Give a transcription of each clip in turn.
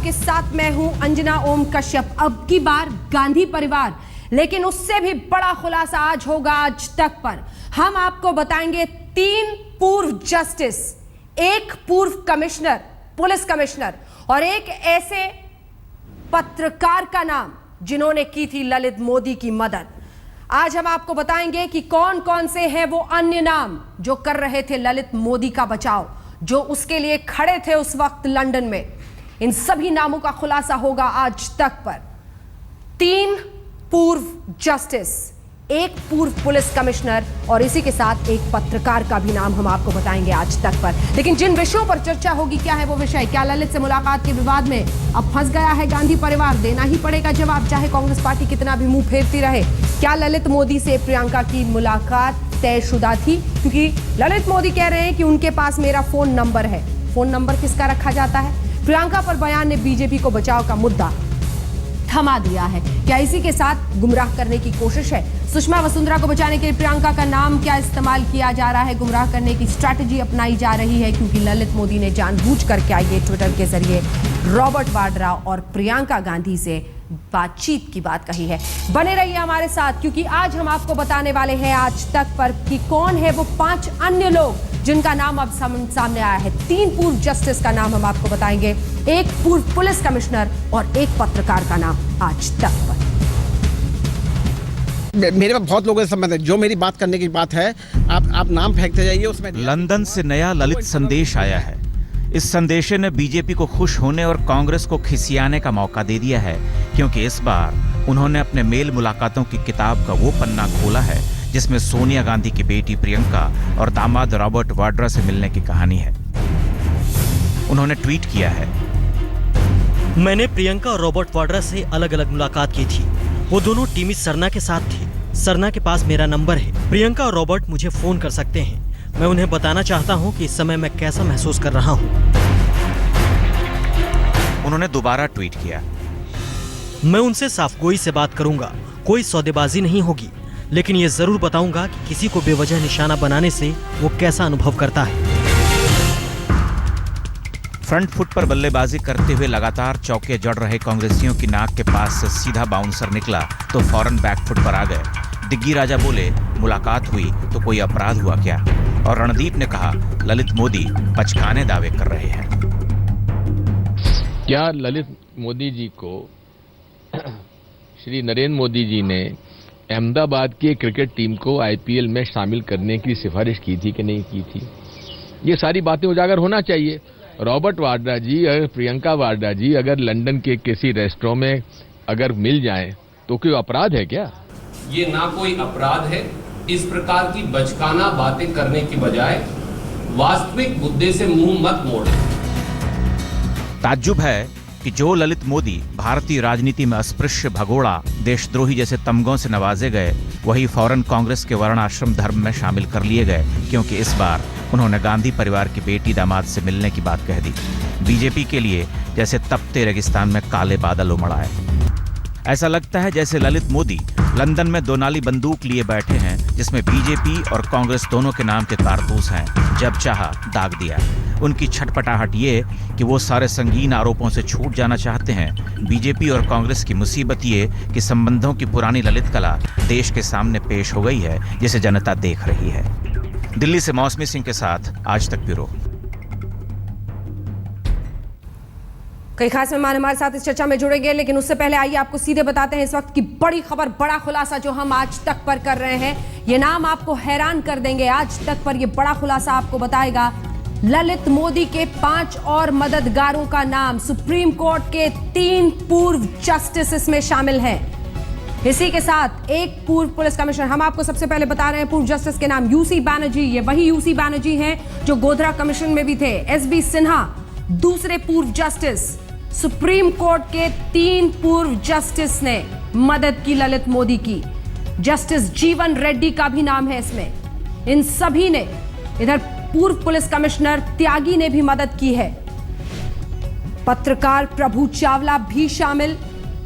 आपके साथ मैं हूं अंजना ओम कश्यप। अब की बार गांधी परिवार, लेकिन उससे भी बड़ा खुलासा आज होगा आज तक पर। हम आपको बताएंगे 3 पूर्व जस्टिस, एक पूर्व कमिश्नर, पुलिस कमिश्नर और एक ऐसे पत्रकार का नाम जिन्होंने की थी ललित मोदी की मदद। आज हम आपको बताएंगे कि कौन कौन से हैं वो अन्य नाम जो कर रहे थे ललित मोदी का बचाव, जो उसके लिए खड़े थे उस वक्त लंदन में। इन सभी नामों का खुलासा होगा आज तक पर। 3 पूर्व जस्टिस, एक पूर्व पुलिस कमिश्नर और इसी के साथ एक पत्रकार का भी नाम हम आपको बताएंगे आज तक पर। लेकिन जिन विषयों पर चर्चा होगी, क्या है वो विषय? क्या ललित से मुलाकात के विवाद में अब फंस गया है गांधी परिवार? देना ही पड़ेगा जवाब, चाहे कांग्रेस पार्टी कितना भी मुंह फेरती रहे। क्या ललित मोदी से प्रियंका की मुलाकात तयशुदा थी? क्योंकि ललित मोदी कह रहे हैं कि उनके पास मेरा फोन नंबर है। फोन नंबर किसका रखा जाता है? प्रियंका पर बयान ने बीजेपी को बचाव का मुद्दा थमा दिया है। क्या इसी के साथ गुमराह करने की कोशिश है? सुषमा वसुंधरा को बचाने के लिए प्रियंका का नाम क्या इस्तेमाल किया जा रहा है? गुमराह करने की स्ट्रैटेजी अपनाई जा रही है, क्योंकि ललित मोदी ने जानबूझकर क्या ये ट्विटर के जरिए रॉबर्ट वाड्रा और प्रियंका गांधी से बातचीत की बात कही है। बने रहिए हमारे साथ, क्योंकि आज हम आपको बताने वाले हैं आज तक पर कि कौन है वो 5 अन्य लोग जिनका नाम अब सामने आया है। 3 पूर्व जस्टिस का नाम हम आपको बताएंगे, एक पूर्व पुलिस कमिश्नर और एक पत्रकार का नाम आज तक पर। मेरे पास बहुत लोगों से संबंध है। जो मेरी बात करने की बात है, आप नाम फेंकते जाइए उसमें। लंदन से नया ललित संदेश आया है। इस संदेश ने बीजेपी को खुश होने और कांग्रेस को खिसियाने का मौका दे दिया है, क्योंकि इस बार उन्होंने अपने मेल मुलाकातों की किताब का वो पन्ना खोला है जिसमें सोनिया गांधी की बेटी प्रियंका और दामाद रॉबर्ट वाड्रा से मिलने की कहानी है। उन्होंने ट्वीट किया है, मैंने प्रियंका और रॉबर्ट वाड्रा से अलग अलग मुलाकात की थी। वो दोनों टीमी सरना के साथ थे। सरना के पास मेरा नंबर है। प्रियंका और रॉबर्ट मुझे फोन कर सकते हैं। मैं उन्हें बताना चाहता हूं कि इस समय मैं कैसा महसूस कर रहा हूं। उन्होंने दोबारा ट्वीट किया, मैं उनसे साफगोई से बात करूंगा, कोई सौदेबाजी नहीं होगी, लेकिन ये जरूर बताऊंगा कि किसी को बेवजह निशाना बनाने से वो कैसा अनुभव करता है। फ्रंट फुट पर बल्लेबाजी करते हुए लगातार चौके जड़ रहे कांग्रेसियों की नाक के पास से सीधा बाउंसर निकला तो फौरन बैक फुट पर आ गए। दिग्गी राजा बोले, मुलाकात हुई तो कोई अपराध हुआ क्या? और रणदीप ने कहा, ललित मोदी बचकाने दावे कर रहे हैं। क्या ललित मोदी जी को श्री नरेंद्र मोदी जी ने अहमदाबाद की क्रिकेट टीम को आईपीएल में शामिल करने की सिफारिश की थी कि नहीं की थी? ये सारी बातें उजागर होना चाहिए। रॉबर्ट वाड्रा जी और प्रियंका वाड्रा जी अगर लंदन के किसी रेस्टोरेंट में अगर मिल जाएं तो कोई अपराध है क्या? ये ना कोई अपराध है। इस प्रकार की बचकाना बातें करने की बजाय वास्तविक मुद्दे से मुंह मत मोड़े। ताज्जुब है कि जो ललित मोदी भारतीय राजनीति में अस्पृश्य, भगोड़ा, देशद्रोही जैसे तमगों से नवाजे गए, वही फौरन कांग्रेस के वर्णाश्रम धर्म में शामिल कर लिए गए, क्योंकि इस बार उन्होंने गांधी परिवार की बेटी दामाद से मिलने की बात कह दी। बीजेपी के लिए जैसे तपते रेगिस्तान में काले बादल उमड़ आए। ऐसा लगता है जैसे ललित मोदी लंदन में 2 नाली बंदूक लिए बैठे हैं, जिसमें बीजेपी और कांग्रेस दोनों के नाम के कारतूस हैं। जब चाहा दाग दिया। उनकी छटपटाहट ये कि वो सारे संगीन आरोपों से छूट जाना चाहते हैं। बीजेपी और कांग्रेस की मुसीबत ये कि संबंधों की पुरानी ललित कला देश के सामने पेश हो गई है, जिसे जनता देख रही है। दिल्ली से मौसमी सिंह के साथ आज तक ब्यूरो। कई खास मेहमान हमारे साथ इस चर्चा में जुड़ेंगे, लेकिन उससे पहले आइए आपको सीधे बताते हैं इस वक्त की बड़ी खबर, बड़ा खुलासा जो हम आज तक पर कर रहे हैं। ये नाम आपको हैरान कर देंगे। आज तक पर ये बड़ा खुलासा आपको बताएगा ललित मोदी के 5 और मददगारों का नाम। सुप्रीम कोर्ट के 3 पूर्व जस्टिस इसमें शामिल हैं। इसी के साथ एक पूर्व पुलिस कमिश्नर। हम आपको सबसे पहले बता रहे हैं पूर्व जस्टिस के नाम, यूसी बैनर्जी। ये वही यूसी बैनर्जी हैं जो गोधरा कमीशन में भी थे। एसबी सिन्हा दूसरे पूर्व जस्टिस। सुप्रीम कोर्ट के 3 पूर्व जस्टिस ने मदद की ललित मोदी की। जस्टिस जीवन रेड्डी का भी नाम है इसमें। इन सभी ने, इधर पूर्व पुलिस कमिश्नर त्यागी ने भी मदद की है। पत्रकार प्रभु चावला भी शामिल।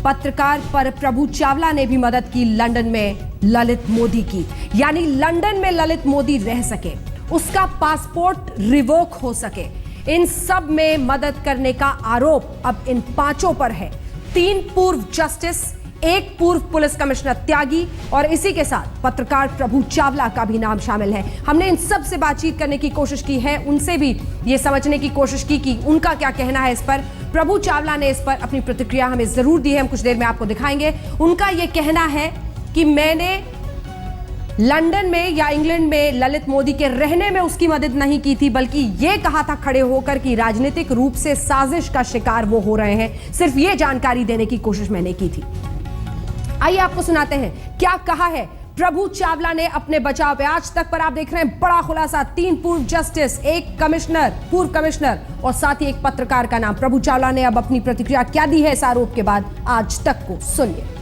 पत्रकार पर प्रभु चावला ने भी मदद की लंदन में ललित मोदी की। यानी लंदन में ललित मोदी रह सके, उसका पासपोर्ट रिवोक हो सके, इन सब में मदद करने का आरोप अब इन 5 पर है। 3 पूर्व जस्टिस, 1 पूर्व पुलिस कमिश्नर त्यागी और इसी के साथ पत्रकार प्रभु चावला का भी नाम शामिल है। हमने इन सब से बातचीत करने की कोशिश की है, उनसे भी ये समझने की कोशिश की कि उनका क्या कहना है इस पर। प्रभु चावला ने इस पर अपनी प्रतिक्रिया हमें जरूर दी है, हम कुछ देर में आपको दिखाएंगे। उनका यह कहना है कि मैंने लंदन में या इंग्लैंड में ललित मोदी के रहने में उसकी मदद नहीं की थी, बल्कि यह कहा था खड़े होकर कि राजनीतिक रूप से साजिश का शिकार वो हो रहे हैं। सिर्फ यह जानकारी देने की कोशिश मैंने की थी। आइए आपको सुनाते हैं क्या कहा है प्रभु चावला ने अपने बचाव पे। आज तक पर आप देख रहे हैं बड़ा खुलासा, 3 पूर्व जस्टिस, 1 कमिश्नर, पूर्व कमिश्नर और साथ ही 1 पत्रकार का नाम। प्रभु चावला ने अब अपनी प्रतिक्रिया क्या दी है इस आरोप के बाद, आज तक को सुनिए।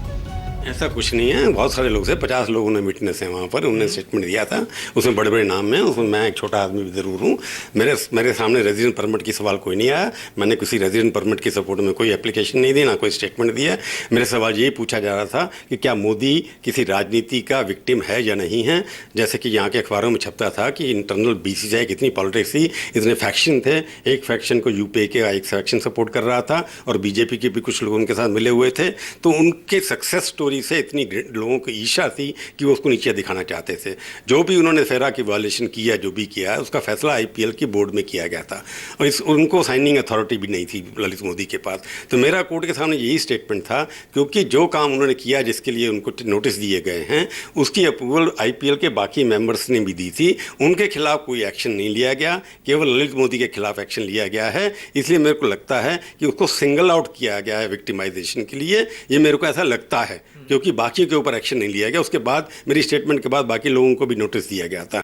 ऐसा कुछ नहीं है, बहुत सारे लोग से 50 लोगों ने विटनेस है वहाँ पर, उन्होंने स्टेटमेंट दिया था, उसमें बड़े बड़े नाम हैं, उसमें मैं एक छोटा आदमी भी ज़रूर हूँ। मेरे सामने रेजिडेंट परमिट की सवाल कोई नहीं आया, मैंने किसी रेजिडेंट परमिट की सपोर्ट में कोई एप्लीकेशन नहीं दी, ना कोई स्टेटमेंट दिया। मेरे सवाल यही पूछा जा रहा था कि क्या मोदी किसी राजनीति का विक्टिम है या नहीं है। जैसे कि यहाँ के अखबारों में छपता था कि इंटरनल BCCI कितनी पॉलिटिक्स थी, इतने फैक्शन थे, एक फैक्शन को यूपीए के एक फैक्शन सपोर्ट कर रहा था और बीजेपी के भी कुछ लोग उनके साथ मिले हुए थे। तो उनके सक्सेस स्टोरी से इतनी लोगों को ईर्ष्या थी कि वो उसको नीचे दिखाना चाहते थे। जो भी उन्होंने फेरा की वायलेशन किया, जो भी किया, उसका फैसला IPL की बोर्ड में किया गया था और उनको साइनिंग अथॉरिटी भी नहीं थी ललित मोदी के पास। तो मेरा कोर्ट के सामने यही स्टेटमेंट था, क्योंकि जो काम उन्होंने किया, जिसके लिए उनको नोटिस दिए गए हैं, उसकी अप्रूवल IPL के बाकी मेंबर्स ने भी दी थी। उनके खिलाफ कोई एक्शन नहीं लिया गया, केवल ललित मोदी के खिलाफ एक्शन लिया गया है। इसलिए मेरे को लगता है कि उसको सिंगल आउट किया गया है विक्टिमाइजेशन के लिए, ये मेरे को ऐसा लगता है, क्योंकि बाकी के ऊपर एक्शन नहीं लिया गया। उसके बाद मेरी स्टेटमेंट के बाद बाकी लोगों को भी नोटिस दिया गया था।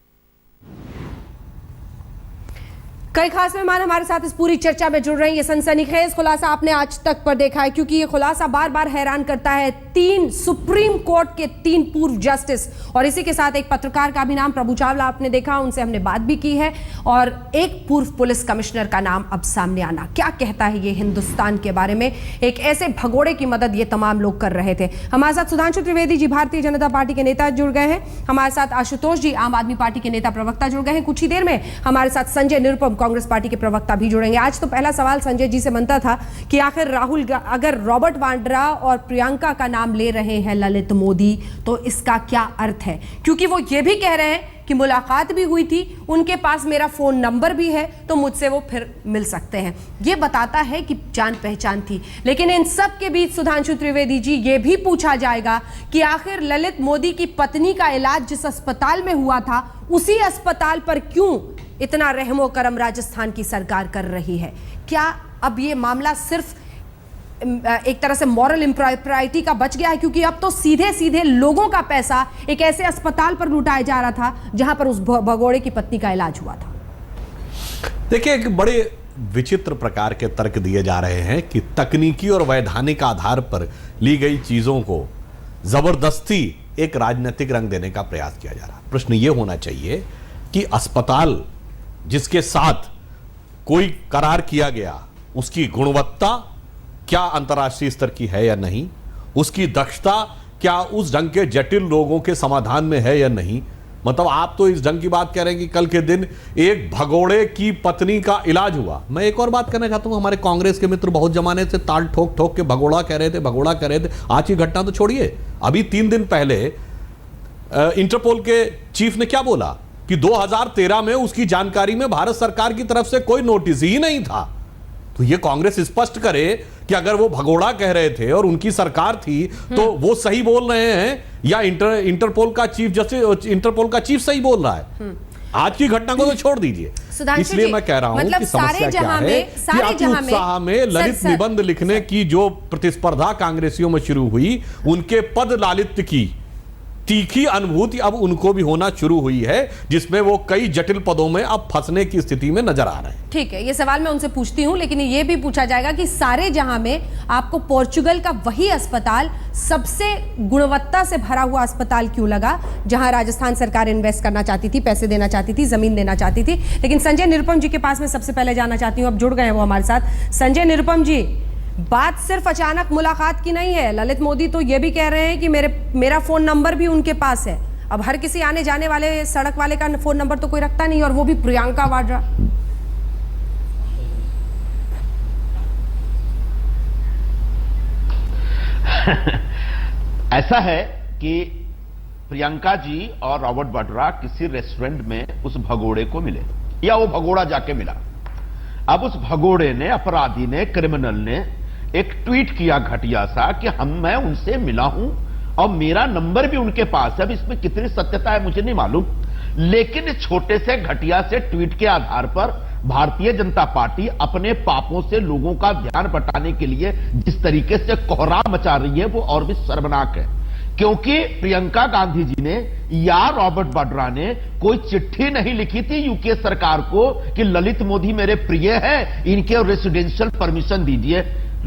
कई खास मेहमान हमारे साथ इस पूरी चर्चा में जुड़ रहे हैं। ये सनसनीखेज खुलासा आपने आज तक पर देखा है, क्योंकि ये खुलासा बार बार हैरान करता है। 3 सुप्रीम कोर्ट के 3 पूर्व जस्टिस और इसी के साथ 1 पत्रकार का भी नाम प्रभु चावला आपने देखा, उनसे हमने बात भी की है, और 1 पूर्व पुलिस कमिश्नर का नाम अब सामने आना। क्या कहता है ये हिंदुस्तान के बारे में? एक ऐसे भगोड़े की मदद ये तमाम लोग कर रहे थे। हमारे साथ सुधांशु त्रिवेदी जी भारतीय जनता पार्टी के नेता जुड़ गए हैं, हमारे साथ आशुतोष जी आम आदमी पार्टी के नेता प्रवक्ता जुड़ गए हैं। कुछ ही देर में हमारे साथ संजय निरुपम कांग्रेस पार्टी के प्रवक्ता भी जुड़ेंगे। आज तो पहला सवाल संजय जी से बनता था कि आखिर राहुल, अगर रॉबर्ट वाड्रा और प्रियंका का नाम ले रहे हैं ललित मोदी, तो इसका क्या अर्थ है? क्योंकि वो ये भी कह रहे हैं कि मुलाकात भी हुई थी, उनके पास मेरा फोन नंबर भी है, तो मुझसे वो फिर मिल सकते हैं। ये बताता है कि जान पहचान थी। लेकिन इन सब के बीच सुधांशु त्रिवेदी जी, ये भी पूछा जाएगा कि आखिर ललित मोदी की पत्नी का इलाज जिस अस्पताल में हुआ था, उसी अस्पताल पर क्यों इतना रहमो करम राजस्थान की सरकार कर रही है? क्या अब ये मामला सिर्फ एक तरह से मॉरल इम्प्रॉप्राइटी का बच गया है, क्योंकि अब तो सीधे सीधे लोगों का पैसा एक ऐसे अस्पताल पर लुटाया जा रहा था जहां पर उस भगोड़े की पत्नी का इलाज हुआ था? देखिए, एक बड़े विचित्र प्रकार के तर्क दिए जा रहे हैं कि तकनीकी और वैधानिक आधार पर ली गई चीजों को जबरदस्ती एक राजनीतिक रंग देने का प्रयास किया जा रहा है। प्रश्न यह होना चाहिए कि अस्पताल जिसके साथ कोई करार किया गया, उसकी गुणवत्ता क्या अंतर्राष्ट्रीय स्तर की है या नहीं, उसकी दक्षता क्या उस ढंग के जटिल रोगों के समाधान में है या नहीं। मतलब आप तो इस ढंग की बात कह रहे हैं कि कल के दिन एक भगोड़े की पत्नी का इलाज हुआ। मैं एक और बात करना चाहता हूं, हमारे कांग्रेस के मित्र बहुत जमाने से ताल ठोक ठोक के भगोड़ा कह रहे थे, भगोड़ा कह रहे थे। आज की घटना तो छोड़िए, अभी 3 दिन पहले इंटरपोल के चीफ ने क्या बोला कि 2013 में उसकी जानकारी में भारत सरकार की तरफ से कोई नोटिस ही नहीं था। तो ये कांग्रेस स्पष्ट करे कि अगर वो भगोड़ा कह रहे थे और उनकी सरकार थी, तो वो सही बोल रहे हैं या इंटरपोल का चीफ सही बोल रहा है। आज की घटना को तो छोड़ दीजिए, इसलिए मैं कह रहा हूं कि समस्या क्या है कि अति उत्साह में ललित निबंध लिखने की जो प्रतिस्पर्धा कांग्रेसियों में शुरू हुई, उनके पद लालित्य की तीखी अनुभूति अब उनको भी होना शुरू हुई है, जिसमें वो कई जटिल पदों में अब फंसने की स्थिति में नजर आ रहे हैं। ठीक है, ये सवाल मैं उनसे पूछती हूं, लेकिन ये भी पूछा जाएगा कि सारे जहां में आपको पोर्चुगल का वही अस्पताल सबसे गुणवत्ता से भरा हुआ अस्पताल क्यों लगा, जहां राजस्थान सरकार इन्वेस्ट करना चाहती थी, पैसे देना चाहती थी, जमीन देना चाहती थी। लेकिन संजय निरुपम जी के पास मैं सबसे पहले जाना चाहती हूं, अब जुड़ गए हैं वो हमारे साथ। संजय निरुपम जी, बात सिर्फ अचानक मुलाकात की नहीं है। ललित मोदी तो ये भी कह रहे हैं कि मेरा फोन नंबर भी उनके पास है। अब हर किसी आने जाने वाले सड़क वाले का फोन नंबर तो कोई रखता नहीं, और वो भी प्रियंका वाड्रा। ऐसा है कि प्रियंका जी और रॉबर्ट वाड्रा किसी रेस्टोरेंट में उस भगोड़े को मिले, या वो भगोड़ा जाके मिला। अब उस भगोड़े ने, अपराधी ने, क्रिमिनल ने एक ट्वीट किया घटिया सा कि मैं उनसे मिला हूं और मेरा नंबर भी उनके पास है। अब इसमें कितनी सत्यता है मुझे नहीं मालूम, लेकिन इस छोटे से घटिया से ट्वीट के आधार पर भारतीय जनता पार्टी अपने पापों से लोगों का ध्यान बटाने के लिए जिस तरीके से कोहराम मचा रही है वो और भी शर्मनाक है। क्योंकि प्रियंका गांधी जी ने या रॉबर्ट वाड्रा ने कोई चिट्ठी नहीं लिखी थी यूके सरकार को कि ललित मोदी मेरे प्रिय है, इनके रेसिडेंशियल परमिशन दीजिए।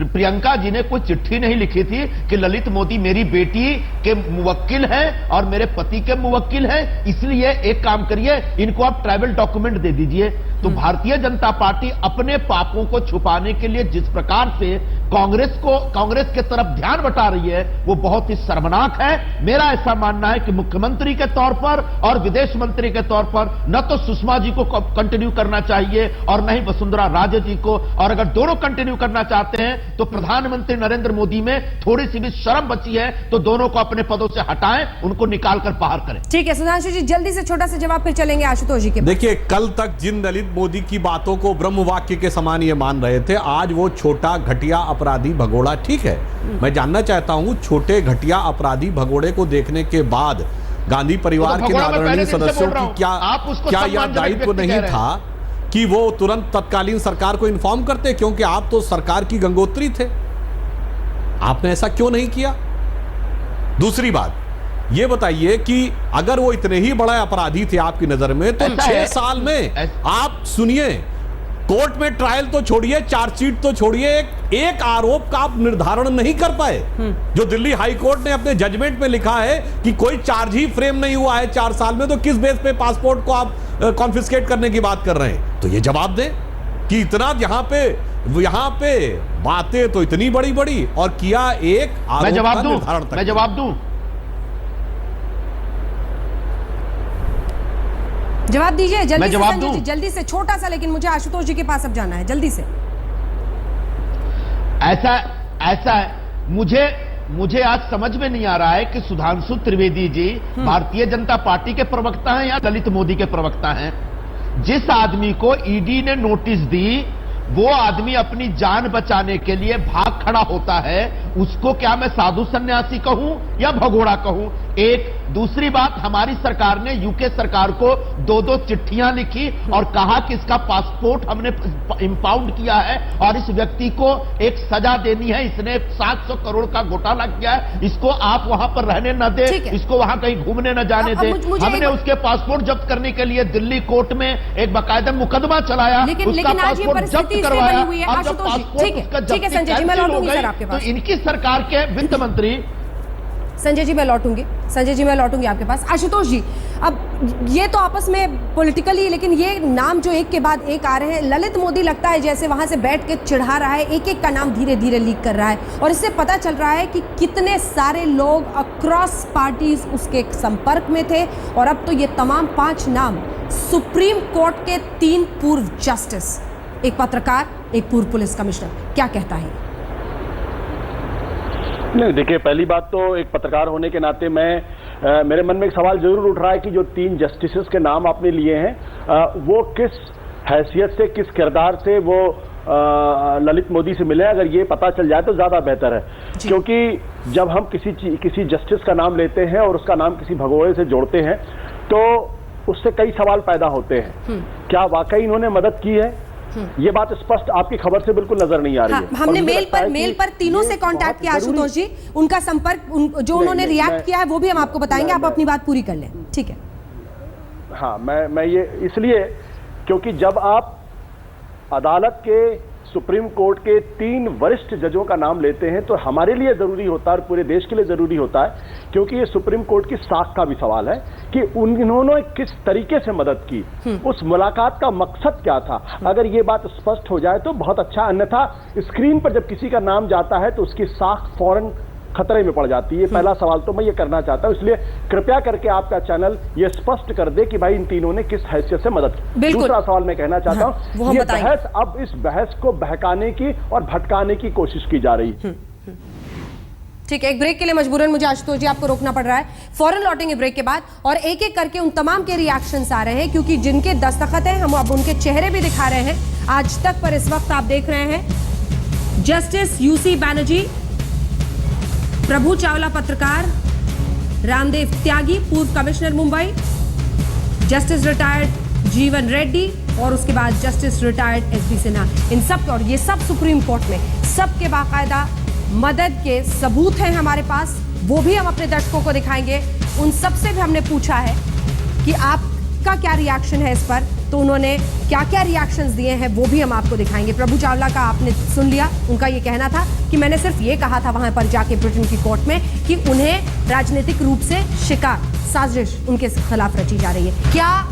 प्रियंका जी ने कोई चिट्ठी नहीं लिखी थी कि ललित मोदी मेरी बेटी के मुवक्किल हैं और मेरे पति के मुवक्किल हैं, इसलिए एक काम करिए, इनको आप ट्रैवल डॉक्यूमेंट दे दीजिए। तो भारतीय जनता पार्टी अपने पापों को छुपाने के लिए जिस प्रकार से कांग्रेस के तरफ ध्यान बटा रही है वो बहुत ही शर्मनाक है। मेरा ऐसा मानना है कि मुख्यमंत्री के तौर पर और विदेश मंत्री के तौर पर न तो सुषमा जी को कंटिन्यू करना चाहिए और न ही वसुंधरा राजे जी को, और अगर दोनों कंटिन्यू करना चाहते हैं तो प्रधानमंत्री नरेंद्र मोदी में थोड़ी सी भी शर्म बची है तो दोनों को अपने पदों से हटाएं, उनको निकालकर बाहर करें। ठीक है सुधांशु जी, जल्दी से छोटा सा जवाब, फिर चलेंगे आशुतोष जी के पास। देखिए, कल तक जिन दलित मोदी की बातों को ब्रह्म वाक्य के समान ये मान रहे थे, आज वो छोटा घटिया अपराधी भगोड़ा, ठीक है, मैं जानना चाहता हूं छोटे घटिया अपराधी भगोड़े को देखने के बाद गांधी परिवार के आदरणीय सदस्यों की क्या यह दायित्व नहीं था कि वो तुरंत तत्कालीन सरकार को इन्फॉर्म करते, क्योंकि आप तो सरकार की गंगोत्री थे, आपने ऐसा क्यों नहीं किया? दूसरी बात ये बताइए कि अगर वो इतने ही बड़ा अपराधी थे आपकी नजर में तो 6 साल में आप सुनिए, कोर्ट में ट्रायल तो छोड़िए, चार्जशीट तो छोड़िए, एक आरोप का आप निर्धारण नहीं कर पाए। जो दिल्ली हाई कोर्ट ने अपने जजमेंट में लिखा है कि कोई चार्ज ही फ्रेम नहीं हुआ है 4 साल में, तो किस बेस पे पासपोर्ट को आप कॉन्फिस्केट करने की बात कर रहे हैं? तो ये जवाब दें कि इतना यहां पे बातें तो इतनी बड़ी बड़ी और किया एक आरोप का निर्धारण तक। मैं जवाब दूं? जवाब दीजिए जल्दी से संजय जी, जल्दी से, छोटा सा, लेकिन मुझे आशुतोष जी के पास अब जाना है, जल्दी से। ऐसा है, मुझे आज समझ में नहीं आ रहा है कि सुधांशु त्रिवेदी जी भारतीय जनता पार्टी के प्रवक्ता हैं या ललित मोदी के प्रवक्ता हैं। जिस आदमी को ईडी ने नोटिस दी वो आदमी अपनी जान बचाने के लिए भाग खड़ा होता है, उसको क्या मैं साधु सन्यासी कहूं या भगोड़ा कहूं? एक दूसरी बात, हमारी सरकार ने यूके सरकार को 2-2 चिट्ठियां लिखी और कहा कि इसका पासपोर्ट हमने इंपाउंड किया है और इस व्यक्ति को एक सजा देनी है, इसने 700 करोड़ का घोटाला किया है, इसको आप वहां पर रहने न दे, इसको वहां कहीं घूमने न जाने दे। हमने उसके पासपोर्ट जब्त करने के लिए दिल्ली कोर्ट में एक बाकायदा मुकदमा चलाया, उसका पासपोर्ट जब्त करवाया। अब जब पासपोर्ट उसका जब्ती तो इनकी सरकार के वित्त मंत्री संजय जी मैं लौटूंगी आपके पास। आशुतोष जी, अब ये तो आपस में पॉलिटिकली, लेकिन ये नाम जो एक के बाद एक आ रहे हैं, ललित मोदी लगता है जैसे वहां से बैठ के चिढ़ा रहा है, एक एक का नाम धीरे धीरे लीक कर रहा है और इससे पता चल रहा है कि कितने सारे लोग अक्रॉस पार्टीज उसके संपर्क में थे। और अब तो ये तमाम 5 नाम सुप्रीम कोर्ट के 3 पूर्व जस्टिस, एक पत्रकार, एक पूर्व पुलिस कमिश्नर, क्या कहता है? नहीं, देखिए, पहली बात तो एक पत्रकार होने के नाते मेरे मन में एक सवाल जरूर उठ रहा है कि जो 3 जस्टिसेस के नाम आपने लिए हैं वो किस हैसियत से, किस किरदार से वो ललित मोदी से मिले। अगर ये पता चल जाए तो ज़्यादा बेहतर है, क्योंकि जब हम किसी जस्टिस का नाम लेते हैं और उसका नाम किसी भगोड़े से जोड़ते हैं तो उससे कई सवाल पैदा होते हैं। क्या वाकई इन्होंने मदद की है? ये बात स्पष्ट आपकी खबर से बिल्कुल नजर नहीं आ रही है। हमने मेल पर तीनों से कांटेक्ट किया आशुतोष जी, उनका संपर्क जो उन्होंने रिएक्ट किया है वो भी हम आपको बताएंगे, आप अपनी बात पूरी कर लें, ठीक है? हाँ, मैं ये इसलिए, क्योंकि जब आप अदालत के, सुप्रीम कोर्ट के 3 वरिष्ठ जजों का नाम लेते हैं तो हमारे लिए जरूरी होता है और पूरे देश के लिए जरूरी होता है, क्योंकि ये सुप्रीम कोर्ट की साख का भी सवाल है कि उन्होंने किस तरीके से मदद की, उस मुलाकात का मकसद क्या था। अगर ये बात स्पष्ट हो जाए तो बहुत अच्छा, अन्यथा स्क्रीन पर जब किसी का नाम जाता है तो उसकी साख फौरन खतरे में पड़ जाती है। पहला सवाल तो मैं ये करना चाहता हूं, इसलिए कृपया करके आपका चैनल ये स्पष्ट कर दे कि भाई इन तीनों ने किस हैसियत से मदद की। दूसरा सवाल मैं कहना चाहता हूं, ये बहस अब इस बहस को बहकाने की और भटकाने की कोशिश की जा रही है। ठीक है, एक ब्रेक के लिए मजबूरन मुझे आशुतोष जी आपको रोकना पड़ रहा है। फौरन लौटेंगे ब्रेक के बाद और एक एक करके उन तमाम के रिएक्शंस आ रहे हैं, क्योंकि जिनके दस्तखत हैं हम अब उनके चेहरे भी दिखा रहे हैं। आज तक पर इस वक्त आप देख रहे हैं जस्टिस यूसी बैनर्जी, प्रभु चावला पत्रकार, रामदेव त्यागी पूर्व कमिश्नर मुंबई, जस्टिस रिटायर्ड जीवन रेड्डी और उसके बाद जस्टिस रिटायर्ड एसबी सिन्हा। इन सब और ये सब सुप्रीम कोर्ट में सबके बाकायदा मदद के सबूत हैं हमारे पास, वो भी हम अपने दर्शकों को दिखाएंगे। उन सब से भी हमने पूछा है कि आपका क्या रिएक्शन है इस पर, तो उन्होंने क्या क्या रिएक्शंस दिए हैं वो भी हम आपको दिखाएंगे। प्रभु चावला का आपने सुन लिया, उनका ये कहना था कि मैंने सिर्फ ये कहा था वहां पर जाके ब्रिटेन की कोर्ट में कि उन्हें राजनीतिक रूप से शिकार, साजिश उनके खिलाफ रची जा रही है। क्या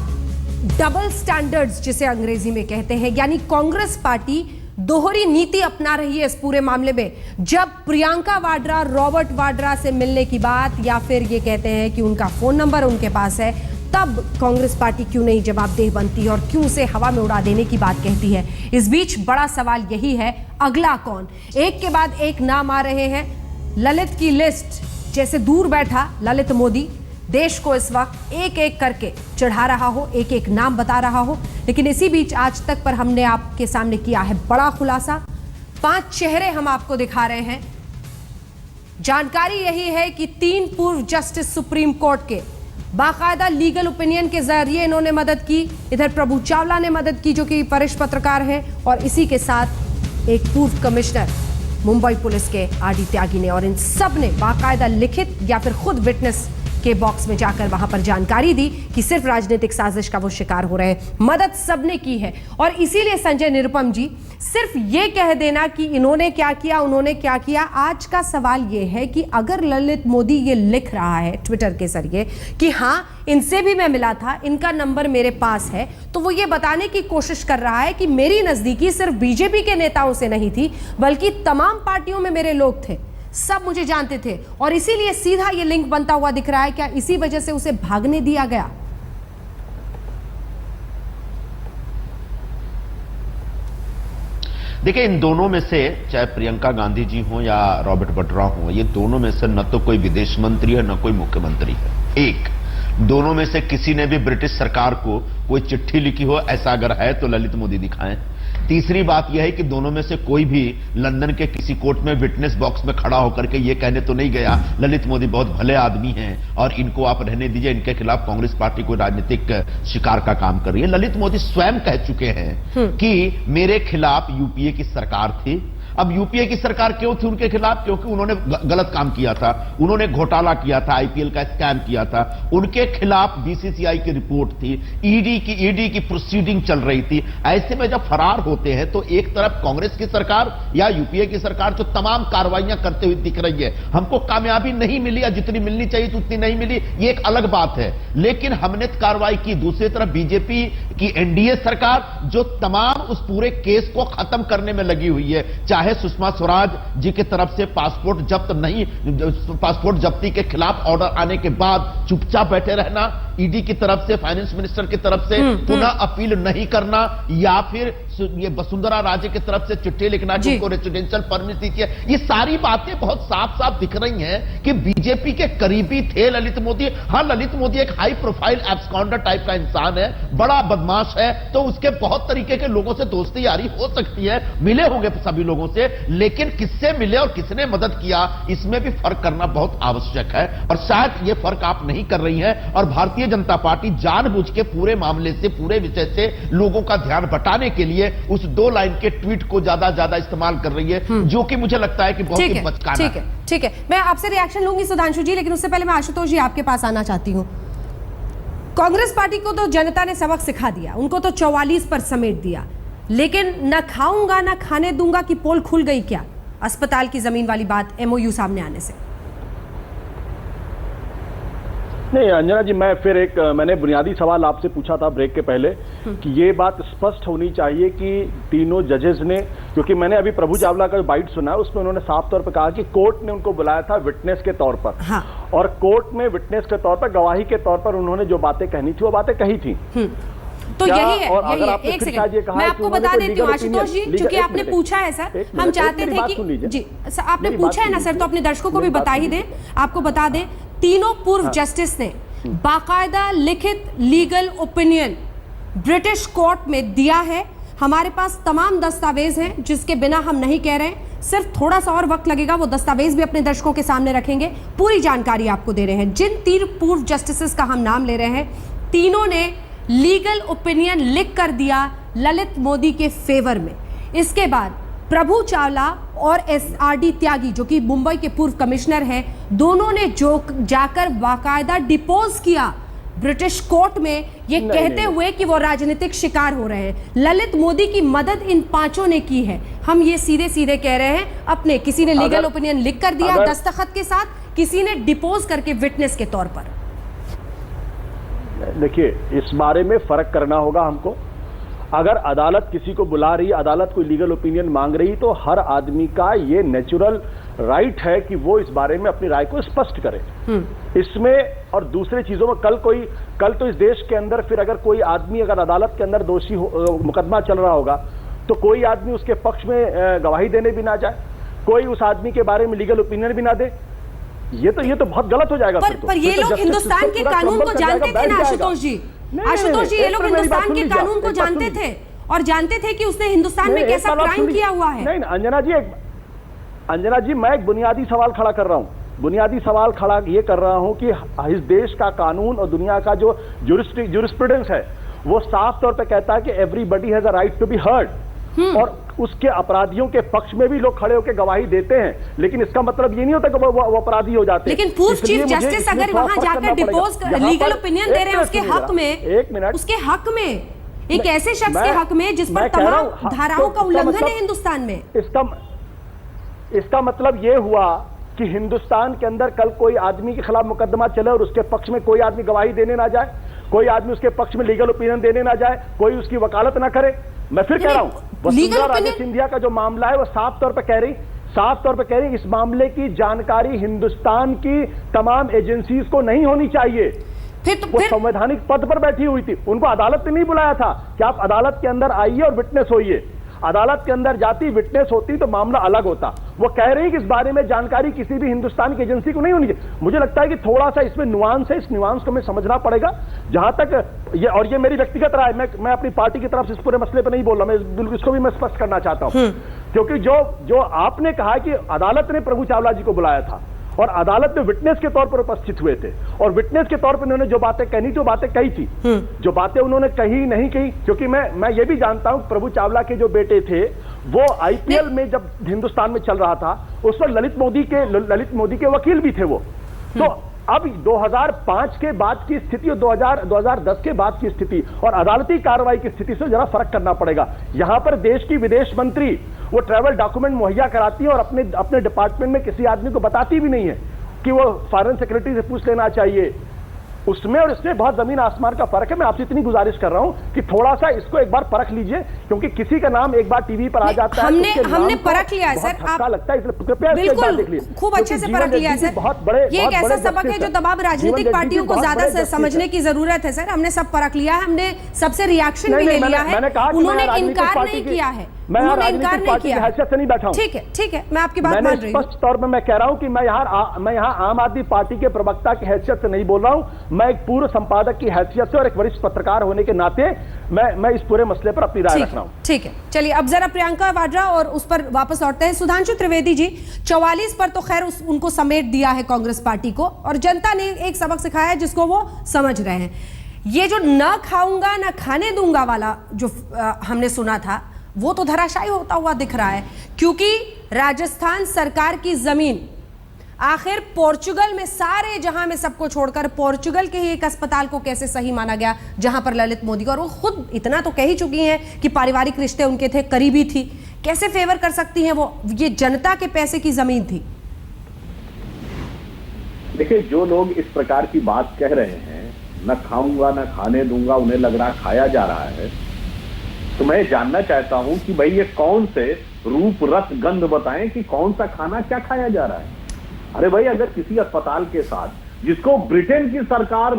डबल स्टैंडर्ड्स जिसे अंग्रेजी में कहते हैं, यानी कांग्रेस पार्टी दोहरी नीति अपना रही है इस पूरे मामले में? जब प्रियंका वाड्रा रॉबर्ट वाड्रा से मिलने की बात, या फिर ये कहते हैं कि उनका फोन नंबर उनके पास है, तब कांग्रेस पार्टी क्यों नहीं जवाबदेह बनती और क्यों उसे हवा में उड़ा देने की बात कहती है? इस बीच बड़ा सवाल यही है, अगला कौन? एक के बाद एक नाम आ रहे हैं। ललित की लिस्ट जैसे दूर बैठा ललित मोदी देश को इस वक्त एक एक करके चढ़ा रहा हो, एक एक नाम बता रहा हो, लेकिन इसी बीच आज तक पर हमने आपके सामने किया है बड़ा खुलासा। 5 चेहरे हम आपको दिखा रहे हैं। जानकारी यही है कि 3 पूर्व जस्टिस सुप्रीम कोर्ट के बाकायदा लीगल ओपिनियन के जरिए इन्होंने मदद की। इधर प्रभु चावला ने मदद की जो कि वरिष्ठ पत्रकार हैं, और इसी के साथ एक पूर्व कमिश्नर मुंबई पुलिस के आरडी त्यागी ने, और इन सब ने बाकायदा लिखित या फिर खुद विटनेस के बॉक्स में जाकर वहां पर जानकारी दी कि सिर्फ राजनीतिक साजिश का वो शिकार हो रहे हैं। मदद सबने की है, और इसीलिए संजय निरुपम जी, सिर्फ ये कह देना कि इन्होंने क्या किया उन्होंने क्या किया, आज का सवाल ये है कि अगर ललित मोदी ये लिख रहा है ट्विटर के जरिए कि हां इनसे भी मैं मिला था, इनका नंबर मेरे पास है, तो वो ये बताने की कोशिश कर रहा है कि मेरी नजदीकी सिर्फ बीजेपी के नेताओं से नहीं थी, बल्कि तमाम पार्टियों में मेरे लोग थे, सब मुझे जानते थे, और इसीलिए सीधा ये लिंक बनता हुआ दिख रहा है। क्या इसी वजह से उसे भागने दिया गया? देखिए, इन दोनों में से चाहे प्रियंका गांधी जी हो या रॉबर्ट वाड्रा हो, ये दोनों में से न तो कोई विदेश मंत्री है न कोई मुख्यमंत्री है। एक, दोनों में से किसी ने भी ब्रिटिश सरकार को कोई चिट्ठी लिखी हो, ऐसा अगर है तो ललित मोदी दिखाएं। तीसरी बात यह है कि दोनों में से कोई भी लंदन के किसी कोर्ट में विटनेस बॉक्स में खड़ा होकर के ये कहने तो नहीं गया ललित मोदी बहुत भले आदमी हैं और इनको आप रहने दीजिए, इनके खिलाफ कांग्रेस पार्टी कोई राजनीतिक शिकार का काम कर रही है। ललित मोदी स्वयं कह चुके हैं कि मेरे खिलाफ यूपीए की सरकार थी। अब यूपीए की सरकार क्यों थी उनके खिलाफ? क्योंकि उन्होंने गलत काम किया था, उन्होंने घोटाला किया था, आईपीएल का स्कैम किया था, उनके खिलाफ बीसीसीआई की रिपोर्ट थी, ईडी की प्रोसीडिंग चल रही थी। ऐसे में जब फरार होते हैं तो एक तरफ कांग्रेस की सरकार या यूपीए की सरकार जो तमाम कार्रवाइयां करते हुए दिख रही है, हमको कामयाबी नहीं मिली या जितनी मिलनी चाहिए तो उतनी नहीं मिली, ये एक अलग बात है, लेकिन हमने कार्रवाई की। दूसरी तरफ बीजेपी की एनडीए सरकार जो तमाम उस पूरे केस को खत्म करने में लगी हुई है, चाहे सुषमा स्वराज जी की तरफ से पासपोर्ट जब्ती के खिलाफ ऑर्डर आने के बाद चुपचाप बैठे रहना, ईडी की तरफ से, फाइनेंस मिनिस्टर की तरफ से पुनः अपील नहीं करना, या फिर ये वसुंधरा राजे की तरफ से चिट्ठी लिखना कि उनको रेजिडेंशियल परमिट दीजिए, ये सारी बातें बहुत साफ साफ दिख रही हैं कि बीजेपी के करीबी थे ललित मोदी। हाँ, ललित मोदी एक हाई प्रोफाइल एब्सकॉन्डर टाइप का इंसान है, बड़ा बदमाश है, तो उसके बहुत तरीके के लोगों से दोस्ती यारी हो सकती है, मिले होंगे सभी लोगों से, लेकिन किससे मिले और किसने मदद किया इसमें भी फर्क करना बहुत आवश्यक है, और शायद ये फर्क आप नहीं कर रही हैं। और भारतीय जनता पार्टी जानबूझ के पूरे मामले से, पूरे विषय से लोगों का ध्यान बटाने के लिए उस 2 लाइन के ट्वीट को ज्यादा इस्तेमाल कर रही है, जो कि मुझे लगता है कि बहुत ही बचकाना है। ठीक है, मैं आपसे रिएक्शन लूंगी सुधांशु जी, लेकिन उससे पहले मैं आशुतोष जी आपके पास आना चाहती हूं। कांग्रेस पार्टी को तो जनता ने सबक सिखा दिया, उनको तो 44 पर समेट दिया, लेकिन न खाऊंगा न खाने दूंगा की पोल खुल गई क्या अस्पताल की जमीन वाली बात एमओयू सामने आने से? नहीं अंजना जी, मैंने बुनियादी सवाल आपसे पूछा था ब्रेक के पहले कि ये बात स्पष्ट होनी चाहिए कि तीनों जजेस ने, क्योंकि मैंने अभी प्रभु चावला का बाइट सुना, उसमें उन्होंने साफ तौर पर कहा कि कोर्ट ने उनको बुलाया था विटनेस के तौर पर, हाँ। और कोर्ट में विटनेस के तौर पर, गवाही के तौर पर उन्होंने जो बातें कहनी थी वो बातें कही थी। तो क्या, यही है, और यही अगर है। आपने एक फिर शायद ये सेकंड कहा मैं है आपको कि बता उन्होंने देती हूँ कोई आशुतोष जी, legal- क्योंकि एक आपने मिनट, पूछा है सर, एक हम मिनट, चाहते मेरी थे बात कि सुन लीजिए। जी सर, आपने मेरी पूछा बात है ना सुन सर, तो अपने दर्शकों को भी मेरी बात बता ही सुन दें, आपको बता दें, तीनों पूर्व जस्टिस ने बाकायदा लिखित लीगल ओपिनियन ब्रिटिश कोर्ट में दिया है। हमारे पास तमाम दस्तावेज हैं जिसके बिना हम नहीं कह रहे हैं, सिर्फ थोड़ा सा और वक्त लगेगा, वो दस्तावेज भी अपने दर्शकों के सामने रखेंगे, पूरी जानकारी आपको दे रहे हैं। जिन 3 पूर्व जस्टिसेस का हम नाम ले रहे हैं, तीनों ने लीगल ओपिनियन लिख कर दिया ललित मोदी के फेवर में। इसके बाद प्रभु चावला और SRD त्यागी, जो कि मुंबई के पूर्व कमिश्नर हैं, दोनों ने जो जाकर बाकायदा डिपोज किया ब्रिटिश कोर्ट में, ये कहते हुए कि वो राजनीतिक शिकार हो रहे हैं। ललित मोदी की मदद इन 5 ने की है। हम ये सीधे सीधे कह रहे हैं, अपने किसी ने लीगल ओपिनियन लिख कर दिया दस्तखत के साथ, किसी ने डिपोज करके विटनेस के तौर पर। देखिए, इस बारे में फर्क करना होगा हमको। अगर अदालत किसी को बुला रही, अदालत कोई लीगल ओपिनियन मांग रही, तो हर आदमी का ये नेचुरल राइट है कि वो इस बारे में अपनी राय को स्पष्ट करे। इसमें और दूसरी चीजों में कल तो इस देश के अंदर फिर अगर कोई आदमी अगर अदालत के अंदर दोषी मुकदमा चल रहा होगा, तो कोई आदमी उसके पक्ष में गवाही देने भी ना जाए, कोई उस आदमी के बारे में लीगल ओपिनियन भी ना दे, ये तो बहुत गलत हो जाएगा। पर ये लोग हिंदुस्तान के कानून को जानते थे ना आशुतोष जी, आशुतोष जी, ये लोग हिंदुस्तान के कानून को जानते थे और जानते थे कि उसने हिंदुस्तान में कैसा क्राइम किया हुआ है। नहीं, अंजना जी, मैं एक बुनियादी सवाल खड़ा कर रहा हूं। बुनियादी सवाल खड़ा ये कर रहा हूं कि इस देश का कानून और दुनिया का जो ज्यूरिस्प्रूडेंस है, वो साफ तौर पे कहता है कि everybody has a right to be heard, और उसके अपराधियों के पक्ष में भी लोग खड़े होकर गवाही देते हैं, लेकिन इसका मतलब ये नहीं होता कि वो अपराधी हो जाते हैं। लेकिन पूर्व चीफ जस्टिस अगर वहां जाकर डिपोज लीगल ओपिनियन दे रहे हैं उसके हक में, एक मिनट, उसके हक में, एक ऐसे शख्स के हक में जिस पर तमाम धाराओं का उल्लंघन है हिंदुस्तान में, इसका मतलब ये हुआ कि हिंदुस्तान के अंदर कल कोई आदमी के खिलाफ मुकदमा चले और उसके पक्ष में कोई आदमी गवाही देने ना जाए, कोई आदमी उसके पक्ष में लीगल ओपिनियन देने ना जाए, कोई उसकी वकालत ना करे। मैं फिर कह रहा हूं, वसुंधरा राजे सिंधिया का जो मामला है वो साफ तौर पर कह रही इस मामले की जानकारी हिंदुस्तान की तमाम एजेंसीज को नहीं होनी चाहिए। वो संवैधानिक पद पर बैठी हुई थी, उनको अदालत ने नहीं बुलाया था कि आप अदालत के अंदर आइए और विटनेस होइए। अदालत के अंदर जाती, विटनेस होती तो मामला अलग होता। वो कह रही है कि इस बारे में जानकारी किसी भी हिंदुस्तान की एजेंसी को नहीं होनी चाहिए। मुझे लगता है कि थोड़ा सा इसमें नुआंस है, इस नुआंस को हमें समझना पड़ेगा। जहां तक ये, और ये मेरी व्यक्तिगत राय, मैं अपनी पार्टी की तरफ से इस पूरे मसले पर नहीं बोल रहा, मैं बिल्कुल इसको भी मैं स्पष्ट करना चाहता हूं, क्योंकि जो आपने कहा कि अदालत ने प्रभु चावला जी को बुलाया था और अदालत में विटनेस के तौर पर उपस्थित हुए थे, और विटनेस के तौर पर उन्होंने जो बातें कही थी, जो बातें उन्होंने कही नहीं कही, क्योंकि मैं ये भी जानता हूं प्रभु चावला के जो बेटे थे वो IPL में जब हिंदुस्तान में चल रहा था उस पर ललित मोदी के वकील भी थे वो। तो अब 2005 के बाद की स्थिति और 2010 के बाद की स्थिति और अदालती कार्रवाई की स्थिति से जरा फर्क करना पड़ेगा। यहां पर देश की विदेश मंत्री वो ट्रैवल डॉक्यूमेंट मुहैया कराती है और अपने डिपार्टमेंट में किसी आदमी को बताती भी नहीं है कि वो फॉरेन सेक्रेटरी से पूछ लेना चाहिए। उसमें और इसमें बहुत जमीन आसमान का फर्क है। मैं आपसे इतनी गुजारिश कर रहा हूं कि थोड़ा सा इसको एक बार परख लीजिए, क्योंकि किसी का नाम एक बार टीवी पर आ जाता है, हमने परख लिया है सर, आप लगता है, कृपया बिल्कुल खूब अच्छे से परख लिया है सर। बहुत बड़े, ये एक ऐसा सबक है जो तमाम राजनीतिक पार्टियों को ज्यादा समझने की जरूरत है सर। हमने सब परख लिया है, हमने सबसे रिएक्शन भी ले लिया है, उन्होंने इनकार नहीं किया है, उन्होंने इनकार नहीं किया। हैसियत से नहीं बैठा हूं। ठीक है, मैं आपकी बात मान रही हूं। स्पष्ट तौर पर मैं कह रहा हूं कि मैं यहाँ आम आदमी पार्टी के प्रवक्ता की हैसियत से नहीं बोल रहा हूं, मैं एक पूर्व संपादक की हैसियत से और एक वरिष्ठ पत्रकार होने के नाते मैं इस पूरे मसले पर अपनी राय रख रहा हूं। ठीक है, चलिए अब जरा प्रियंका वाड्रा और उस पर वापस लौटते हैं। सुधांशु त्रिवेदी जी, 44 पर तो खैर उनको समेट दिया है कांग्रेस पार्टी को, और जनता ने एक सबक सिखाया है जिसको वो समझ रहे हैं। ये जो न खाऊंगा न खाने दूंगा वाला जो हमने सुना था, वो तो धराशायी होता हुआ दिख रहा है, क्योंकि राजस्थान सरकार की जमीन आखिर पोर्चुगल में, सारे जहां में सबको छोड़कर पोर्चुगल के ही एक अस्पताल को कैसे सही माना गया जहां पर ललित मोदी को, और वो खुद इतना तो कह ही चुकी हैं कि पारिवारिक रिश्ते उनके थे, करीबी थी, कैसे फेवर कर सकती हैं वो? ये जनता के पैसे की जमीन थी। देखिए, जो लोग इस प्रकार की बात कह रहे हैं, न खाऊंगा न खाने दूंगा, उन्हें लग रहा खाया जा रहा है, तो मैं जानना चाहता हूं कि भाई ये कौन से रूप रस गंध बताएं कि कौन सा खाना क्या खाया जा रहा है। अरे भाई, अगर किसी अस्पताल के साथ, जिसको ब्रिटेन की सरकार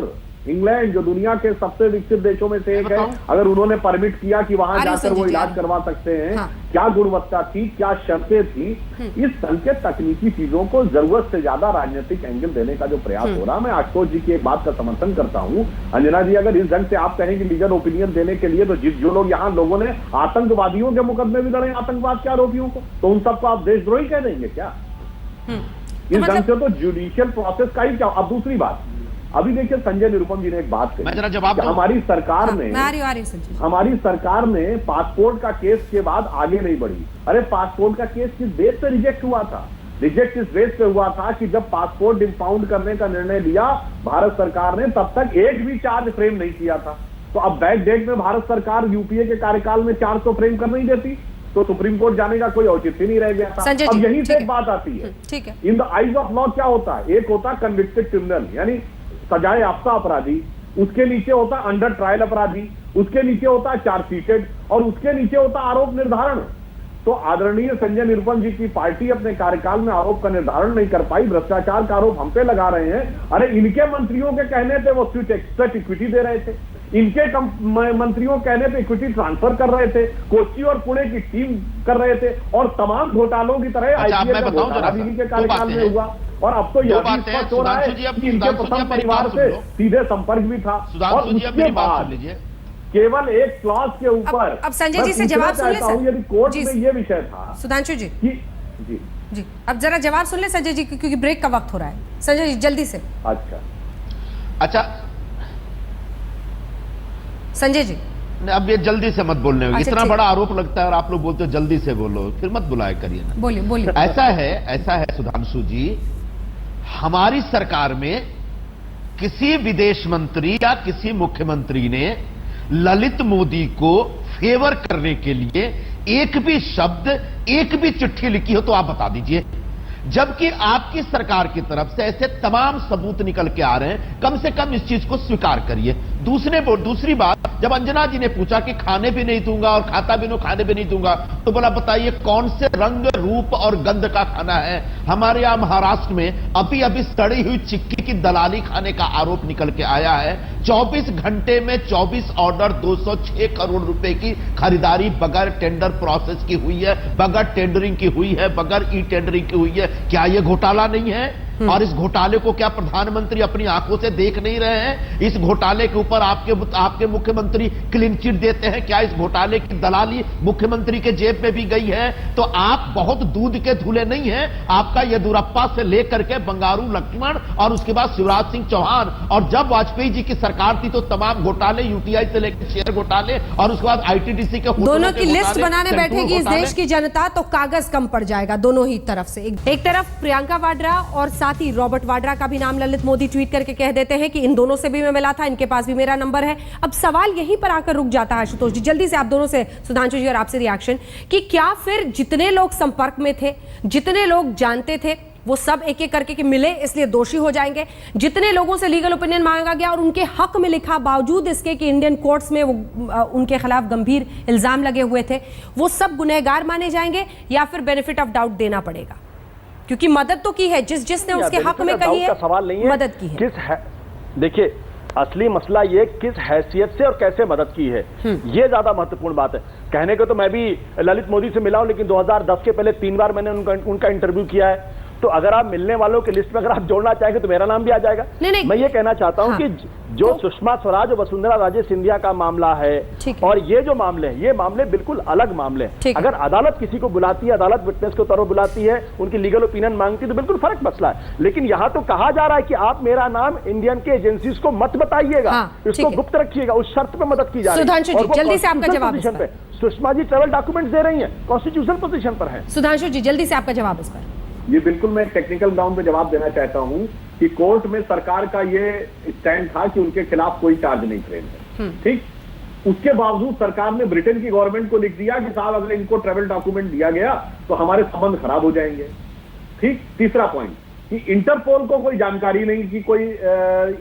इंग्लैंड जो दुनिया के सबसे विकसित देशों में से एक है, अगर उन्होंने परमिट किया कि वहां जाकर वो इलाज करवा सकते हैं, क्या गुणवत्ता थी, क्या शर्तें थी, इस संघ के तकनीकी चीजों को जरूरत से ज्यादा राजनीतिक एंगल देने का जो प्रयास हो रहा, मैं आशुतोष जी की एक बात का समर्थन करता हूं। अंजना जी, अगर इस ढंग से आप कहेंगे लीगल ओपिनियन देने के लिए, तो जो लोग यहाँ लोगों ने आतंकवादियों के मुकदमे भी लड़े, आतंकवाद के आरोपियों को, तो उन सबको आप देशद्रोही कह देंगे क्या? इस ढंग से तो जुडिशियल प्रोसेस का ही क्या। अब दूसरी बात, अभी देखिए संजय निरुपम जी ने एक बात कही, हमारी सरकार ने पासपोर्ट का केस के बाद आगे नहीं बढ़ी। अरे पासपोर्ट का केस किस बेस पे रिजेक्ट हुआ था? रिजेक्ट इस बेस पे हुआ था कि जब पासपोर्ट इंपाउंड करने का निर्णय लिया भारत सरकार ने, तब तक एक भी चार्ज फ्रेम नहीं किया था। तो अब बैक डेट में भारत सरकार यूपीए के कार्यकाल में 400 फ्रेम कर नहीं देती, तो सुप्रीम कोर्ट जाने का कोई औचित्य नहीं रह गया था। अब यहीं से एक बात आती है, ठीक है, in the eyes of law क्या होता है? एक होता कन्विक्टेड क्रिमिनल, यानी सजाए याफ्ता अपराधी, उसके नीचे होता अंडर ट्रायल अपराधी, उसके नीचे होता चार्जशीटेड, और उसके नीचे होता आरोप निर्धारण। तो आदरणीय संजय निरुपम जी की पार्टी अपने कार्यकाल में आरोप का निर्धारण नहीं कर पाई, भ्रष्टाचार का आरोप हम पे लगा रहे हैं। अरे इनके मंत्रियों के कहने पे वो स्वेट इक्विटी दे रहे थे, इनके मंत्रियों कहने पे इक्विटी ट्रांसफर कर रहे थे, कोच्चि और पुणे की टीम कर रहे थे, और तमाम घोटालों की तरह आईपीएल का घोटाला भी इनके कार्यकाल में हुआ। और अब तो यह भी स्पष्ट हो रहा है कि इनके प्रथम परिवार से सीधे संपर्क भी था। और उसके बाद केवल एक क्लॉज के ऊपर, अब संजय जी से जवाब सुन ले सर, यदि कोर्ट में ये विषय था, सुधांशु जी जी जी अब जरा जवाब सुन ले संजय जी, क्योंकि ब्रेक का वक्त हो रहा है। संजय जी जल्दी से। अच्छा संजय जी, अब ये जल्दी से मत बोलने होगी, इतना बड़ा आरोप लगता है और आप लोग बोलते हो जल्दी से बोलो, फिर मत बुलाया करिए ना। बोलिए। ऐसा है सुधांशु जी, हमारी सरकार में किसी विदेश मंत्री या किसी मुख्यमंत्री ने ललित मोदी को फेवर करने के लिए एक भी शब्द, एक भी चिट्ठी लिखी हो तो आप बता दीजिए। जबकि आपकी सरकार की तरफ से ऐसे तमाम सबूत निकल के आ रहे हैं, कम से कम इस चीज को स्वीकार करिए। दूसरी बात, जब अंजना जी ने पूछा कि खाने भी नहीं दूंगा और खाता भी खाने भी नहीं दूंगा, तो बोला बताइए कौन से रंग रूप और गंध का खाना है? हमारे यहां महाराष्ट्र में अभी अभी सड़ी हुई चिक्की की दलाली खाने का आरोप निकल के आया है। 24 घंटे में 24 ऑर्डर, 206 करोड़ रुपए की खरीदारी बगैर टेंडर प्रोसेस की हुई है, बगैर टेंडरिंग की हुई है, बगैर ई टेंडरिंग की हुई है। क्या यह घोटाला नहीं है? और इस घोटाले को क्या प्रधानमंत्री अपनी आंखों से देख नहीं रहे हैं? इस घोटाले के ऊपर आपके मुख्यमंत्री क्लीन चिट देते हैं? क्या इस घोटाले की दलाली मुख्यमंत्री के जेब में भी गई है? तो आप बहुत दूध के धुले नहीं हैं। आपका येदियुरप्पा से लेकर के बंगारू लक्ष्मण और उसके बाद शिवराज सिंह चौहान, और जब वाजपेयी जी की सरकार थी तो तमाम घोटाले, यूटीआई से लेकर शेयर घोटाले, और उसके बाद आईटीडीसी के दोनों की लिस्ट बनाने बैठेगी इस देश की जनता तो कागज कम पड़ जाएगा दोनों ही तरफ से। एक तरफ प्रियंका वाड्रा और साथ ही रॉबर्ट वाड्रा का भी नाम ललित मोदी ट्वीट करके कह देते हैं कि इन दोनों से भी मैं मिला था, इनके पास भी मेरा नंबर है। अब सवाल यहीं पर आकर रुक जाता है आशुतोष जी, जल्दी से आप दोनों से, सुधांशु जी और आपसे रिएक्शन, कि क्या फिर जितने लोग संपर्क में थे, जितने लोग जानते थे, वो सब एक एक करके कि मिले इसलिए दोषी हो जाएंगे? जितने लोगों से लीगल ओपिनियन मांगा गया और उनके हक में लिखा, बावजूद इसके कि इंडियन कोर्ट्स में वो उनके खिलाफ गंभीर इल्जाम लगे हुए थे, वो सब गुनहगार माने जाएंगे या फिर बेनिफिट ऑफ डाउट देना पड़ेगा? क्योंकि मदद तो की है, जिसने उसके हक में कही है, सवाल नहीं है मदद की है। देखिए असली मसला ये किस हैसियत से और कैसे मदद की है, ये ज्यादा महत्वपूर्ण बात है। कहने को तो मैं भी ललित मोदी से मिला हूं, लेकिन 2010 के पहले 3 बार मैंने उनका इंटरव्यू किया है। तो अगर आप मिलने वालों की लिस्ट में अगर आप जोड़ना चाहेंगे तो मेरा नाम भी आ जाएगा। नहीं। मैं ये कहना चाहता हूं कि जो सुषमा स्वराज और वसुंधरा राजे सिंधिया का मामला है और ये जो मामले हैं, ये मामले बिल्कुल अलग मामले हैं। अगर अदालत किसी को बुलाती है, अदालत विटनेस के तौर पर बुलाती है, उनकी लीगल ओपिनियन मांगती है, तो बिल्कुल फर्क मसला है। लेकिन यहां तो कहा जा रहा है कि आप मेरा नाम इंडियन के एजेंसीज को मत बताइएगा, इसको गुप्त रखिएगा, उस शर्त पर मदद की जा रही है। जल्दी से आपका जवाब। सुषमा जी ट्रैवल डॉक्यूमेंट दे रही है, कॉन्स्टिट्यूशनल पोजीशन पर है। सुधांशु जी जल्दी से आपका जवाब इस पर। ये बिल्कुल मैं टेक्निकल ग्राउंड पे जवाब देना चाहता हूं कि कोर्ट में सरकार का ये स्टैंड था कि उनके खिलाफ कोई चार्ज नहीं फ्रेम है, ठीक। उसके बावजूद सरकार ने ब्रिटेन की गवर्नमेंट को लिख दिया कि साहब अगर इनको ट्रैवल डॉक्यूमेंट दिया गया तो हमारे संबंध खराब हो जाएंगे, ठीक। तीसरा पॉइंट कि इंटरपोल को कोई जानकारी नहीं कि कोई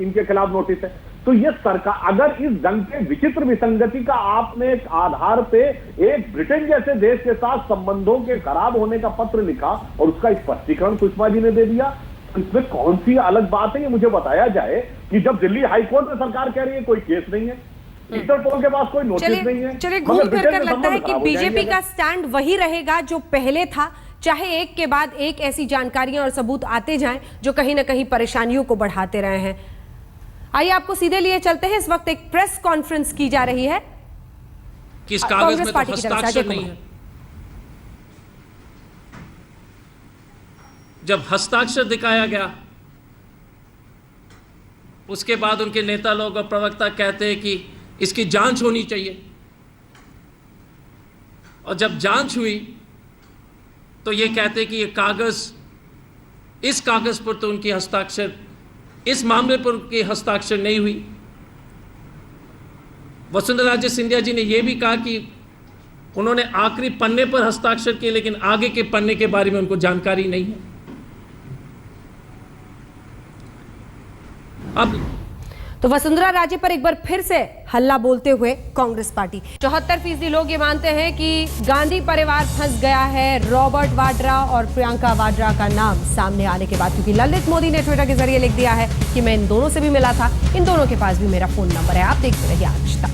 इनके खिलाफ नोटिस है। तो ये सरकार अगर इस ढंग के विचित्र विसंगति का आपने एक आधार पे एक ब्रिटेन जैसे देश के साथ संबंधों के खराब होने का पत्र लिखा और उसका स्पष्टीकरण सुषमा जी ने दे दिया, इसमें कौन सी अलग बात है, ये मुझे बताया जाए कि जब दिल्ली हाईकोर्ट में सरकार कह रही है कोई केस नहीं है, इंटरपोल के पास कोई नोटिस नहीं है। चलिए घूम फिर कर लगता है कि बीजेपी का स्टैंड वही रहेगा जो पहले था, चाहे एक के बाद एक ऐसी जानकारियां और सबूत आते जाएं जो कहीं ना कहीं परेशानियों को बढ़ाते रहे हैं। आइए आपको सीधे लिए चलते हैं। इस वक्त एक प्रेस कॉन्फ्रेंस की जा रही है कि इस कागज में तो हस्ताक्षर नहीं है। जब हस्ताक्षर दिखाया गया उसके बाद उनके नेता लोग और प्रवक्ता कहते हैं कि इसकी जांच होनी चाहिए, और जब जांच हुई तो ये कहते कि ये कागज, इस कागज पर तो उनकी हस्ताक्षर, इस मामले पर उनकी हस्ताक्षर नहीं हुई। वसुंधरा राजे सिंधिया जी ने यह भी कहा कि उन्होंने आखिरी पन्ने पर हस्ताक्षर किए, लेकिन आगे के पन्ने के बारे में उनको जानकारी नहीं है। अब तो वसुंधरा राजे पर एक बार फिर से हल्ला बोलते हुए कांग्रेस पार्टी। 74% लोग ये मानते हैं कि गांधी परिवार फंस गया है रॉबर्ट वाड्रा और प्रियंका वाड्रा का नाम सामने आने के बाद, क्योंकि ललित मोदी ने ट्विटर के जरिए लिख दिया है कि मैं इन दोनों से भी मिला था, इन दोनों के पास भी मेरा फोन नंबर है। आप देखते रहिए आज तक।